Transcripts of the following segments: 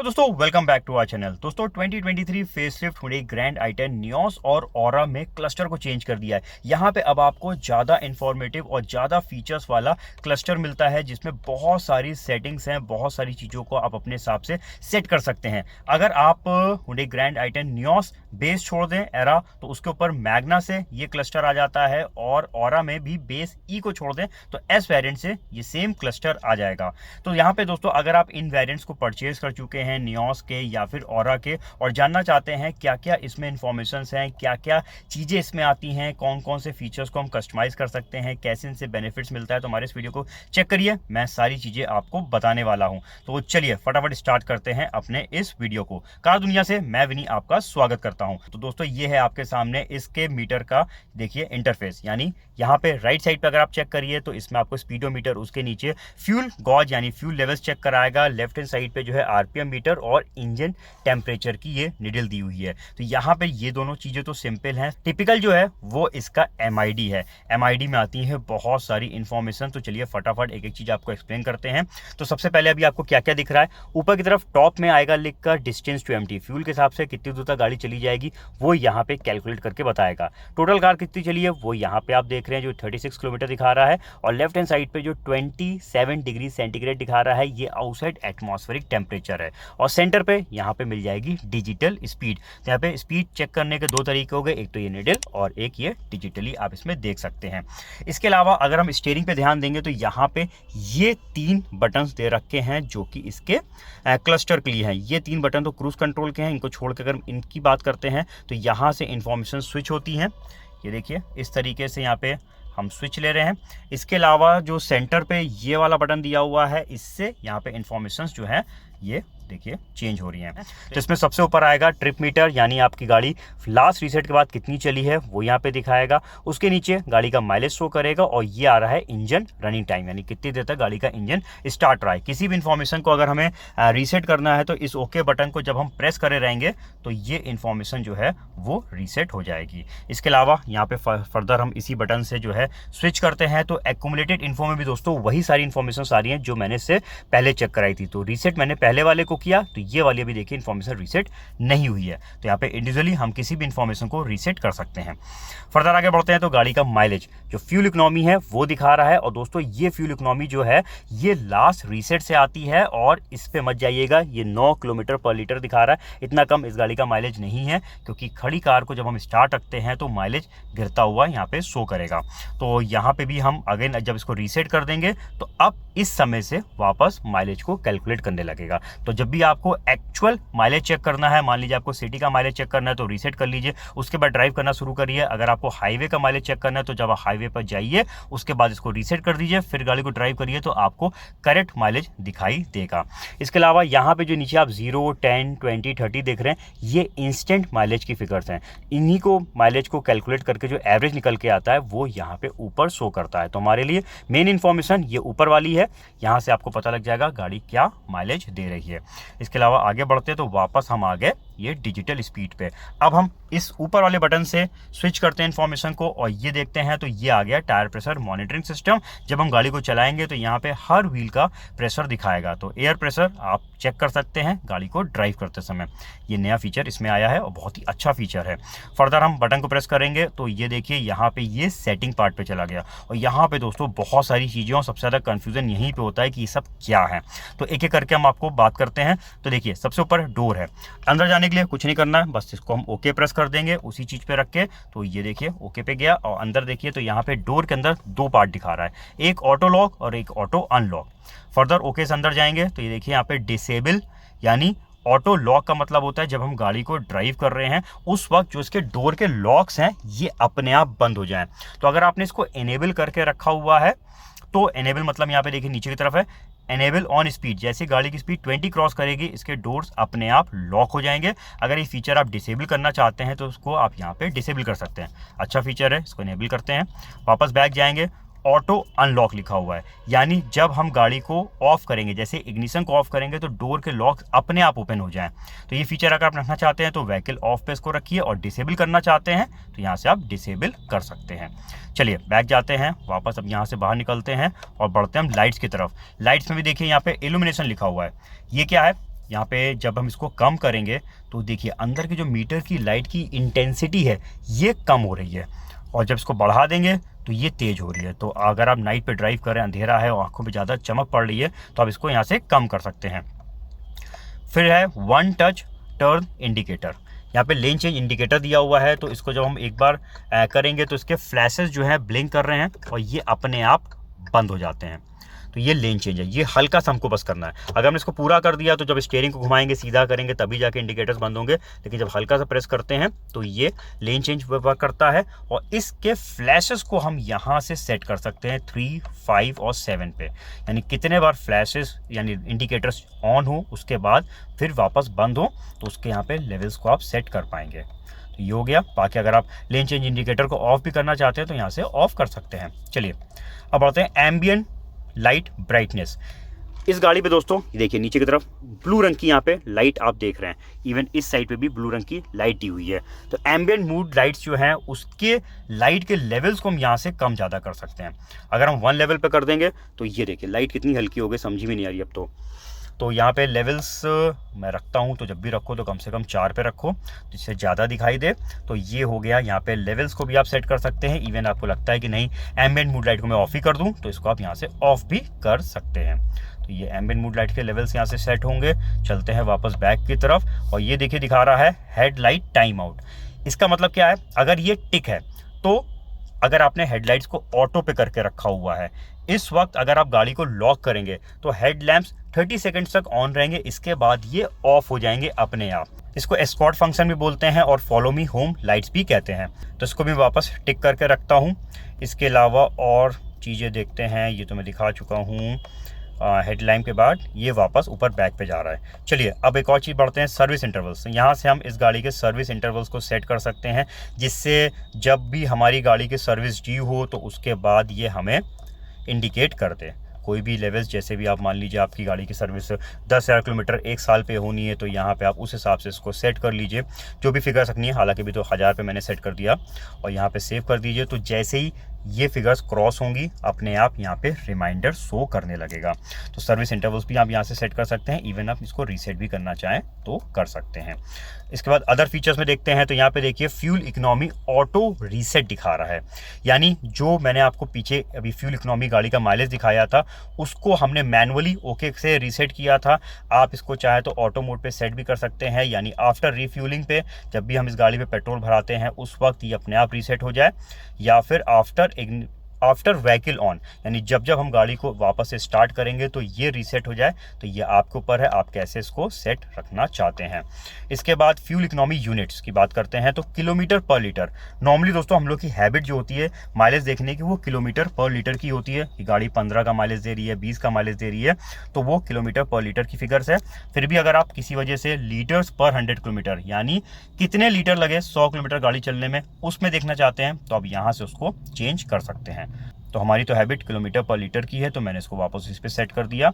तो दोस्तों welcome back to our channel. दोस्तों 2023 facelift Hyundai Grand i10 Nios और ऑरा में क्लस्टर को चेंज कर दिया है। यहाँ पे अब आपको ज़्यादा इंफॉर्मेटिव और ज़्यादा फीचर्स वाला क्लस्टर मिलता है, जिसमें बहुत सारी सेटिंग्स हैं, बहुत सारी चीज़ों को आप अपने हिसाब से सेट कर सकते हैं। अगर आप Hyundai Grand i10 Nios base छोड़ दें एरा, तो उसके ऊपर मैग्ना से ये क्लस्टर आ जाता है, और ऑरा में भी बेस ई को छोड़ दें तो एस वेरिएंट से ये सेम क्लस्टर आ जाएगा। तो यहाँ पे दोस्तों अगर आप इन वेरिएंट्स को परचेज कर चुके हैं नियोस के या फिर ऑरा के, और जानना चाहते हैं क्या क्या इसमें इंफॉर्मेशंस हैं, क्या क्या चीज़ें इसमें आती हैं, कौन कौन से फीचर्स को हम कस्टमाइज कर सकते हैं, कैसे इनसे बेनिफिट्स मिलता है, तो हमारे इस वीडियो को चेक करिए। मैं सारी चीज़ें आपको बताने वाला हूं। तो चलिए फटाफट स्टार्ट करते हैं अपने इस वीडियो को। कार दुनिया से मैं विनी आपका स्वागत करता हूं। तो दोस्तों ये है आपके सामने इसके मीटर का देखिए इंटरफेस, यानी यहाँ पे राइट साइड पे अगर आप चेक करिए तो इसमें आपको स्पीडोमीटर, उसके नीचे फ्यूल गॉज यानी फ्यूल लेवल्स चेक कराएगा। लेफ्ट हैंड साइड पे जो है आरपीएम मीटर और इंजन टेम्परेचर की ये निडल दी हुई है। तो यहाँ पे ये दोनों चीजें तो सिंपल हैं। टिपिकल जो है वो इसका एमआईडी है। एमआईडी में आती है बहुत सारी इंफॉर्मेशन। तो चलिए फटाफट एक एक चीज आपको एक्सप्लेन करते हैं। तो सबसे पहले अभी आपको क्या क्या दिख रहा है, ऊपर की तरफ टॉप में आएगा लिखकर डिस्टेंस टू एम्प्टी, फ्यूल के हिसाब से कितनी दूर तक गाड़ी चली जाएगी वो यहाँ पे कैलकुलेट करके बताएगा। टोटल कार कितनी चली है वो यहाँ पे आप देख रहे हैं, जो 36 किलोमीटर दिखा रहा है, और लेफ्ट हैंड साइड पे जो 27 डिग्री सेंटीग्रेड दिखा रहा है ये आउटसाइड एटमॉस्फेरिक टेम्परेचर है। और सेंटर पे यहाँ पे मिल जाएगी डिजिटल स्पीड। तो यहाँ पे स्पीड चेक करने के दो तरीके हो गए, एक तो ये निडल और एक ये डिजिटली आप इसमें देख सकते हैं। इसके अलावा अगर हम स्टीयरिंग पे ध्यान देंगे तो यहाँ पे ये 3 बटन्स दे रखे हैं जो कि इसके क्लस्टर के लिए हैं। ये 3 बटन तो क्रूज कंट्रोल के हैं, इनको छोड़ के अगर इनकी बात करते हैं तो यहाँ से इंफॉर्मेशन स्विच होती है। ये देखिए इस तरीके से यहाँ पे हम स्विच ले रहे हैं। इसके अलावा जो सेंटर पे ये वाला बटन दिया हुआ है, इससे यहाँ पे इंफॉर्मेशंस जो है ये देखिए चेंज हो रही हैं। तो इसमें सबसे ऊपर आएगा ट्रिप मीटर, यानी आपकी गाड़ी लास्ट रीसेट के बाद कितनी चली है वो यहाँ पे दिखाएगा। उसके नीचे गाड़ी का माइलेज शो करेगा, और ये आ रहा है इंजन रनिंग टाइम, यानी कितनी देर तक गाड़ी का इंजन स्टार्ट रहा है। किसी भी इंफॉर्मेशन को अगर हमें रीसेट करना है तो इस ओके बटन को जब हम प्रेस करे रहेंगे तो ये इंफॉर्मेशन जो है वो रीसेट हो जाएगी। इसके अलावा यहाँ पे फर्दर हम इसी बटन से जो है स्विच करते हैं तो एक्यूमुलेटेड इन्फो में भी दोस्तों वही सारी इंफॉर्मेशन आ रही हैं जो मैंने इससे पहले चेक कराई थी। तो रीसेट मैंने पहले वाले को किया तो ये वाली भी देखिए इंफॉर्मेशन रीसेट नहीं हुई है। तो यहाँ पे इंडिविजुअली हम किसी भी इंफॉर्मेशन को रीसेट कर सकते हैं। फर्दर आगे बढ़ते हैं तो गाड़ी का माइलेज, जो फ्यूल इकोनॉमी है वो दिखा रहा है। और दोस्तों ये फ्यूल इकोनॉमी जो है ये लास्ट रीसेट से आती है, और इस पे मत जाइएगा, ये 9 किलोमीटर पर लीटर दिखा रहा है। इतना कम इस गाड़ी का माइलेज नहीं है, क्योंकि खड़ी कार को जब हम स्टार्ट रखते हैं तो माइलेज गिरता हुआ यहाँ पे शो करेगा। तो यहाँ पे भी हम अगेन जब इसको रीसेट कर देंगे तो अब इस समय से वापस माइलेज को कैलकुलेट करने लगेगा। तो जब भी आपको एक्चुअल माइलेज चेक करना है, मान लीजिए आपको सिटी का माइलेज चेक करना है तो रीसेट कर लीजिए, उसके बाद ड्राइव करना शुरू करिए। अगर आपको हाईवे का माइलेज चेक करना है तो जब आप हाईवे पर जाइए उसके बाद इसको रीसेट कर दीजिए, फिर गाड़ी को ड्राइव करिए तो आपको करेक्ट माइलेज दिखाई देगा। इसके अलावा यहाँ पे जो नीचे आप 0, 10, 20, 30 देख रहे हैं, ये इंस्टेंट माइलेज की फिगर्स हैं। इन्हीं को माइलेज को कैलकुलेट करके जो एवरेज निकल के आता है वो यहाँ पे ऊपर शो करता है। तो हमारे लिए मेन इंफॉर्मेशन ये ऊपर वाली है, यहाँ से आपको पता लग जाएगा गाड़ी क्या माइलेज दे रही है। इसके अलावा आगे बढ़ते तो वापस हम आ गए ये डिजिटल स्पीड पे। अब हम इस ऊपर वाले बटन से स्विच करते हैं इंफॉर्मेशन को, और ये देखते हैं तो ये आ गया टायर प्रेशर मॉनिटरिंग सिस्टम। जब हम गाड़ी को चलाएंगे तो यहाँ पे हर व्हील का प्रेशर दिखाएगा। तो एयर प्रेशर आप चेक कर सकते हैं गाड़ी को ड्राइव करते समय। ये नया फीचर इसमें आया है और बहुत ही अच्छा फीचर है। फर्दर हम बटन को प्रेस करेंगे तो ये देखिए यहाँ पे ये सेटिंग पार्ट पे चला गया, और यहाँ पे दोस्तों बहुत सारी चीज़ें, और सबसे ज़्यादा कन्फ्यूजन यहीं पे होता है कि ये सब क्या है। तो एक एक करके हम आपको बात करते हैं। तो देखिए सबसे ऊपर डोर है, अंदर जाने के लिए कुछ नहीं करना है, बस इसको हम ओके प्रेस कर देंगे उसी चीज़ पे रख के। तो ये देखिए ओके पे गया, और अंदर देखिए तो यहाँ पे डोर के अंदर 2 पार्ट दिखा रहा है, एक ऑटो लॉक और एक ऑटो अनलॉक। फर्दर ओके से अंदर जाएंगे तो ये देखिए यहाँ पे डिसेबल, यानी ऑटो लॉक का मतलब होता है जब हम गाड़ी को ड्राइव कर रहे हैं उस वक्त जो इसके डोर के लॉक्स हैं ये अपने आप बंद हो जाएं। तो अगर आपने इसको इनेबल करके रखा हुआ है तो इनेबल मतलब यहाँ पे देखिए नीचे की तरफ है एनेबल ऑन स्पीड, जैसे गाड़ी की स्पीड 20 क्रॉस करेगी इसके डोर्स अपने आप लॉक हो जाएंगे। अगर ये फीचर आप डिसेबल करना चाहते हैं तो उसको आप यहाँ पे डिसेबल कर सकते हैं। अच्छा फीचर है, इसको इनेबल करते हैं। वापस बैक जाएंगे, ऑटो अनलॉक लिखा हुआ है, यानी जब हम गाड़ी को ऑफ करेंगे, जैसे इग्निशन को ऑफ करेंगे तो डोर के लॉक अपने आप ओपन हो जाएं। तो ये फीचर अगर आप रखना चाहते हैं तो व्हीकल ऑफ पे इसको रखिए, और डिसेबल करना चाहते हैं तो यहाँ से आप डिसेबल कर सकते हैं। चलिए बैक जाते हैं, वापस अब यहाँ से बाहर निकलते हैं और बढ़ते हैं हम लाइट्स की तरफ। लाइट्स में भी देखिए यहाँ पे इल्यूमिनेशन लिखा हुआ है। ये क्या है, यहाँ पे जब हम इसको कम करेंगे तो देखिए अंदर की जो मीटर की लाइट की इंटेंसिटी है ये कम हो रही है, और जब इसको बढ़ा देंगे तो ये तेज़ हो रही है। तो अगर आप नाइट पे ड्राइव कर रहे हैं, अंधेरा है और आंखों पे ज़्यादा चमक पड़ रही है, तो आप इसको यहाँ से कम कर सकते हैं। फिर है वन टच टर्न इंडिकेटर। यहाँ पे लेन चेंज इंडिकेटर दिया हुआ है, तो इसको जब हम एक बार करेंगे तो इसके फ्लैशेस जो है ब्लिंक कर रहे हैं और ये अपने आप बंद हो जाते हैं। तो ये लेन चेंज है, ये हल्का सा हमको बस करना है। अगर हमने इसको पूरा कर दिया तो जब स्टीयरिंग को घुमाएंगे, सीधा करेंगे, तभी जाके इंडिकेटर्स बंद होंगे, लेकिन जब हल्का सा प्रेस करते हैं तो ये लेन चेंज वर्क करता है। और इसके फ्लैशेस को हम यहाँ से सेट कर सकते हैं 3, 5 और 7 पे, यानी कितने बार फ्लैशेस यानी इंडिकेटर्स ऑन हो उसके बाद फिर वापस बंद हो, तो उसके यहाँ पे लेवल्स को आप सेट कर पाएंगे। तो ये हो गया। बाकी अगर आप लेन चेंज इंडिकेटर को ऑफ भी करना चाहते हैं तो यहाँ से ऑफ कर सकते हैं। चलिए अब बढ़ते हैं एम्बियंट लाइट ब्राइटनेस। इस गाड़ी पे दोस्तों देखिए नीचे की तरफ ब्लू रंग की यहाँ पे लाइट आप देख रहे हैं, इवन इस साइड पे भी ब्लू रंग की लाइट दी हुई है। तो एम्बियंट मूड लाइट्स जो हैं उसके लाइट के लेवल्स को हम यहाँ से कम ज़्यादा कर सकते हैं। अगर हम 1 लेवल पे कर देंगे तो ये देखिए लाइट कितनी हल्की हो गई, समझ में नहीं आ रही अब तो यहाँ पे लेवल्स मैं रखता हूँ, तो जब भी रखो तो कम से कम 4 पे रखो जिससे ज़्यादा दिखाई दे। तो ये हो गया। यहाँ पे लेवल्स को भी आप सेट कर सकते हैं। इवन आपको लगता है कि नहीं एम्बियंट मूड लाइट को मैं ऑफ ही कर दूँ, तो इसको आप यहाँ से ऑफ भी कर सकते हैं। तो ये एम्बियंट मूड लाइट के लेवल्स यहाँ से सेट होंगे। चलते हैं वापस बैक की तरफ, और ये देखिए दिखा रहा है हेडलाइट टाइम आउट। इसका मतलब क्या है, अगर ये टिक है तो अगर आपने हेडलाइट्स को ऑटो पे करके रखा हुआ है, इस वक्त अगर आप गाड़ी को लॉक करेंगे तो हेडलैम्प्स 30 सेकंड्स तक ऑन रहेंगे, इसके बाद ये ऑफ हो जाएंगे अपने आप। इसको एस्कॉर्ट फंक्शन भी बोलते हैं और फॉलो मी होम लाइट्स भी कहते हैं। तो इसको भी वापस टिक करके रखता हूँ। इसके अलावा और चीज़ें देखते हैं, ये तो मैं दिखा चुका हूँ। हेडलाइट के बाद ये वापस ऊपर बैक पे जा रहा है। चलिए अब एक और चीज़ बढ़ते हैं, सर्विस इंटरवल्स। यहाँ से हम इस गाड़ी के सर्विस इंटरवल्स को सेट कर सकते हैं, जिससे जब भी हमारी गाड़ी की सर्विस ड्यू हो तो उसके बाद ये हमें इंडिकेट कर दे। कोई भी लेवल्स, जैसे भी आप मान लीजिए आपकी गाड़ी की सर्विस 10,000 किलोमीटर 1 साल पे होनी है, तो यहाँ पे आप उस हिसाब से इसको सेट कर लीजिए। जो भी फिगर रखनी है, हालांकि भी तो 1000 पे मैंने सेट कर दिया, और यहाँ पे सेव कर दीजिए। तो जैसे ही ये फिगर्स क्रॉस होंगी अपने आप यहाँ पे रिमाइंडर शो करने लगेगा। तो सर्विस इंटरवल्स भी आप यहाँ से सेट कर सकते हैं। इवन आप इसको रीसेट भी करना चाहें तो कर सकते हैं। इसके बाद अदर फीचर्स में देखते हैं, तो यहाँ पे देखिए फ्यूल इकोनॉमी ऑटो रीसेट दिखा रहा है। यानी जो मैंने आपको पीछे अभी फ्यूल इकोनॉमी गाड़ी का माइलेज दिखाया था, उसको हमने मैनुअली ओके से रीसेट किया था। आप इसको चाहे तो ऑटो मोड पे सेट भी कर सकते हैं, यानी आफ्टर रिफ्यूलिंग पे जब भी हम इस गाड़ी पे पेट्रोल भराते हैं उस वक्त ये अपने आप रीसेट हो जाए, या फिर आफ्टर व्हीकल ऑन, यानी जब हम गाड़ी को वापस से स्टार्ट करेंगे तो ये रीसेट हो जाए। तो ये आपके ऊपर है, आप कैसे इसको सेट रखना चाहते हैं। इसके बाद फ्यूल इकोनॉमी यूनिट्स की बात करते हैं, तो किलोमीटर पर लीटर। नॉर्मली दोस्तों हम लोग की हैबिट जो होती है माइलेज देखने की, वो किलोमीटर पर लीटर की होती है कि गाड़ी 15 का माइलेज दे रही है, 20 का माइलेज दे रही है, तो वो किलोमीटर पर लीटर की फिगर्स है। फिर भी अगर आप किसी वजह से लीटर्स पर 100 किलोमीटर, यानी कितने लीटर लगे 100 किलोमीटर गाड़ी चलने में, उसमें देखना चाहते हैं, तो आप यहाँ से उसको चेंज कर सकते हैं। तो हमारी तो हैबिट किलोमीटर पर लीटर की है, तो मैंने इसको वापस इस पे सेट कर दिया।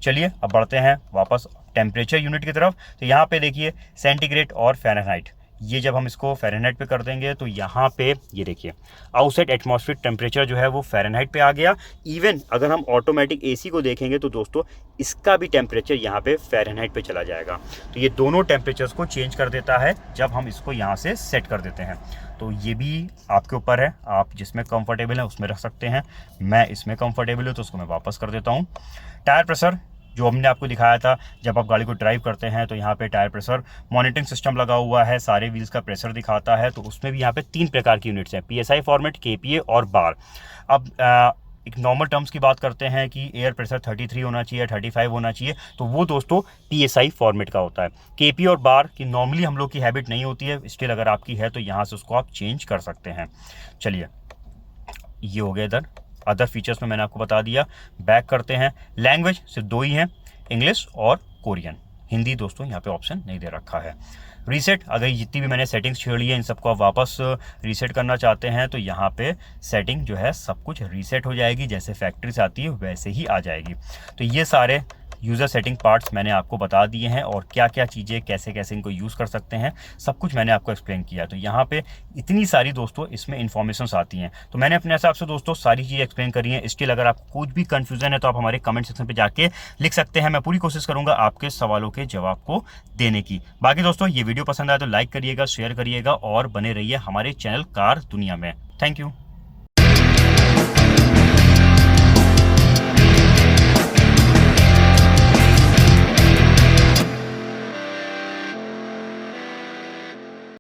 चलिए अब बढ़ते हैं वापस टेम्परेचर यूनिट की तरफ। तो यहाँ पे देखिए सेंटीग्रेड और फ़ारेनहाइट। ये जब हम इसको फ़ारेनहाइट पे कर देंगे तो यहाँ पे ये देखिए आउटसाइड एटमॉस्फेयर टेम्परेचर जो है वो फ़ारेनहाइट पे आ गया। इवन अगर हम ऑटोमेटिक एसी को देखेंगे तो दोस्तों इसका भी टेम्परेचर यहाँ पे फ़ारेनहाइट पे चला जाएगा। तो ये दोनों टेम्परेचर्स को चेंज कर देता है जब हम इसको यहाँ से सेट कर देते हैं। तो ये भी आपके ऊपर है, आप जिसमें कंफर्टेबल है उसमें रख सकते हैं। मैं इसमें कंफर्टेबल हूँ तो उसको मैं वापस कर देता हूँ। टायर प्रेशर जो हमने आपको दिखाया था, जब आप गाड़ी को ड्राइव करते हैं तो यहाँ पे टायर प्रेशर मॉनिटरिंग सिस्टम लगा हुआ है, सारे व्हील्स का प्रेशर दिखाता है। तो उसमें भी यहाँ पे 3 प्रकार की यूनिट्स हैं, PSI फॉर्मेट, KPA और बार। अब एक नॉर्मल टर्म्स की बात करते हैं कि एयर प्रेशर 33 होना चाहिए, 35 होना चाहिए, तो वो दोस्तों PSI फॉर्मेट का होता है। KPA और बार की नॉर्मली हम लोग की हैबिट नहीं होती है, स्टिल अगर आपकी है तो यहाँ से उसको आप चेंज कर सकते हैं। चलिए ये हो गया इधर, अदर फीचर्स में मैंने आपको बता दिया। बैक करते हैं। लैंग्वेज सिर्फ 2 ही हैं, इंग्लिश और कोरियन। हिंदी दोस्तों यहाँ पे ऑप्शन नहीं दे रखा है। रीसेट, अगर जितनी भी मैंने सेटिंग्स छेड़ी है इन सबको आप वापस रीसेट करना चाहते हैं तो यहाँ पे सेटिंग जो है सब कुछ रीसेट हो जाएगी, जैसे फैक्ट्री से आती है वैसे ही आ जाएगी। तो ये सारे यूज़र सेटिंग पार्ट्स मैंने आपको बता दिए हैं और क्या क्या चीज़ें कैसे कैसे इनको यूज़ कर सकते हैं, सब कुछ मैंने आपको एक्सप्लेन किया। तो यहाँ पे इतनी सारी दोस्तों इसमें इन्फॉर्मेशन आती हैं, तो मैंने अपने हिसाब से दोस्तों सारी चीज़ें एक्सप्लेन करी हैं। स्टिल अगर आपको कुछ भी कन्फ्यूजन है तो आप हमारे कमेंट सेक्शन पर जाके लिख सकते हैं, मैं पूरी कोशिश करूँगा आपके सवालों के जवाब को देने की। बाकी दोस्तों ये वीडियो पसंद आया तो लाइक करिएगा, शेयर करिएगा और बने रहिए हमारे चैनल कार दुनिया में। Thank you.